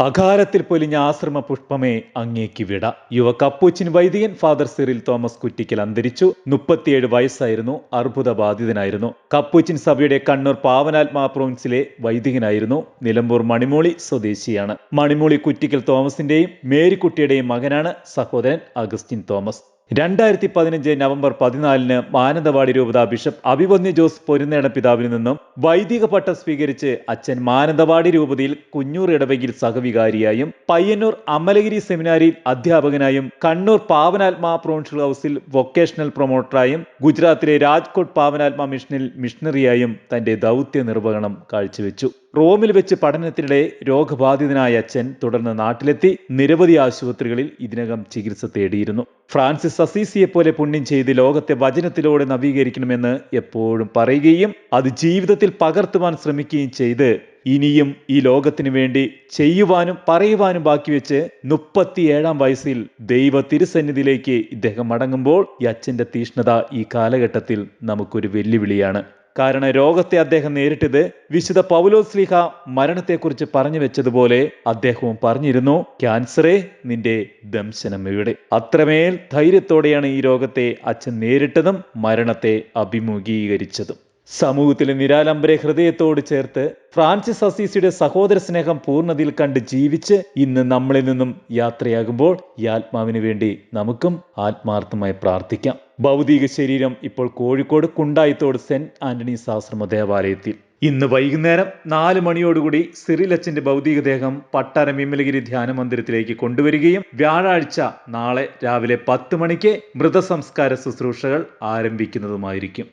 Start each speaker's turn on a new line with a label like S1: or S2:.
S1: അകാരത്തിൽ പൊലിഞ്ഞ ആശ്രമ പുഷ്പമേ അങ്ങേക്ക് വിട. യുവ കപ്പൂച്ചിൻ വൈദികൻ ഫാദർ സിറിൽ തോമസ് കുറ്റിക്കൽ അന്തരിച്ചു. 37 വയസ്സായിരുന്നു. അർബുദബാധിതനായിരുന്നു. കപ്പൂച്ചിൻ സഭയുടെ കണ്ണൂർ പാവനാത്മാ പ്രൊവിൻസിലെ വൈദികനായിരുന്നു. നിലമ്പൂർ മണിമൂളി സ്വദേശിയാണ്. മണിമൂളി കുറ്റിക്കൽ തോമസിന്റെയും മേരിക്കുട്ടിയുടെയും മകനാണ് സഹോദരൻ അഗസ്റ്റിൻ തോമസ്. 2015 നവംബർ 14 മാനന്തവാടി രൂപത ബിഷപ്പ് അഭിമന്യു ജോസ് പൊരുന്നേട പിതാവിൽ നിന്നും വൈദിക പട്ടം സ്വീകരിച്ച് അച്ഛൻ മാനന്തവാടി രൂപതയിൽ കുഞ്ഞൂർ ഇടവകയിൽ സഹവികാരിയായും പയ്യന്നൂർ അമലഗിരി സെമിനാരിയിൽ അധ്യാപകനായും കണ്ണൂർ പാവനാത്മാ പ്രൊവിൻഷ്യൽ ഹൗസിൽ വൊക്കേഷണൽ പ്രൊമോട്ടറായും ഗുജറാത്തിലെ രാജ്കോട്ട് പാവനാത്മാ മിഷനിൽ മിഷണറിയായും തന്റെ ദൗത്യ നിർവഹണം കാഴ്ചവെച്ചു. റോമിൽ വെച്ച് പഠനത്തിനിടെ രോഗബാധിതനായ അച്ഛൻ തുടർന്ന് നാട്ടിലെത്തി നിരവധി ആശുപത്രികളിൽ ഇതിനകം ചികിത്സ തേടിയിരുന്നു. ഫ്രാൻസിസ് അസീസിയെ പോലെ പുണ്യം ചെയ്ത് ലോകത്തെ വചനത്തിലൂടെ നവീകരിക്കണമെന്ന് എപ്പോഴും പറയുകയും അത് ജീവിതത്തിൽ പകർത്തുവാൻ ശ്രമിക്കുകയും ചെയ്ത് ഇനിയും ഈ ലോകത്തിന് വേണ്ടി ചെയ്യുവാനും പറയുവാനും ബാക്കി വെച്ച് 37 വയസ്സിൽ ദൈവ തിരുസന്നിധിയിലേക്ക് ഇദ്ദേഹം മടങ്ങുമ്പോൾ ഈ അച്ഛന്റെ തീഷ്ണത ഈ കാലഘട്ടത്തിൽ നമുക്കൊരു വെല്ലുവിളിയാണ്. കാരണം രോഗത്തെ അദ്ദേഹം നേരിട്ടത് വിശുദ്ധ പൗലോസ് ശ്ലീഹ മരണത്തെക്കുറിച്ച് പറഞ്ഞു വെച്ചതുപോലെ അദ്ദേഹവും പറഞ്ഞിരുന്നു, ക്യാൻസറേ നിന്റെ ദംശനം എവിടെ. അത്രമേൽ ധൈര്യത്തോടെയാണ് ഈ രോഗത്തെ അച്ഛൻ നേരിട്ടതും മരണത്തെ അഭിമുഖീകരിച്ചതും. സമൂഹത്തിലെ നിരാലംബരെ ഹൃദയത്തോട് ചേർത്ത് ഫ്രാൻസിസ് അസീസിയുടെ സഹോദര സ്നേഹം പൂർണ്ണതയിൽ കണ്ട് ജീവിച്ച് ഇന്ന് നമ്മളിൽ നിന്നും യാത്രയാകുമ്പോൾ ഈ ആത്മാവിന് വേണ്ടി നമുക്കും ആത്മാർത്ഥമായി പ്രാർത്ഥിക്കാം. ഭൗതിക ശരീരം ഇപ്പോൾ കോഴിക്കോട് കുണ്ടായിത്തോട് സെന്റ് ആന്റണീസ് ആശ്രമ ദേവാലയത്തിൽ. ഇന്ന് വൈകുന്നേരം 4 മണിയോടുകൂടി സിറിൽ അച്ഛന്റെ ഭൗതികദേഹം പട്ടാരം വിമലഗിരി ധ്യാന മന്ദിരത്തിലേക്ക് കൊണ്ടുവരികയും വ്യാഴാഴ്ച നാളെ രാവിലെ 10 മണിക്ക് മൃതസംസ്കാര ശുശ്രൂഷകൾ ആരംഭിക്കുന്നതുമായിരിക്കും.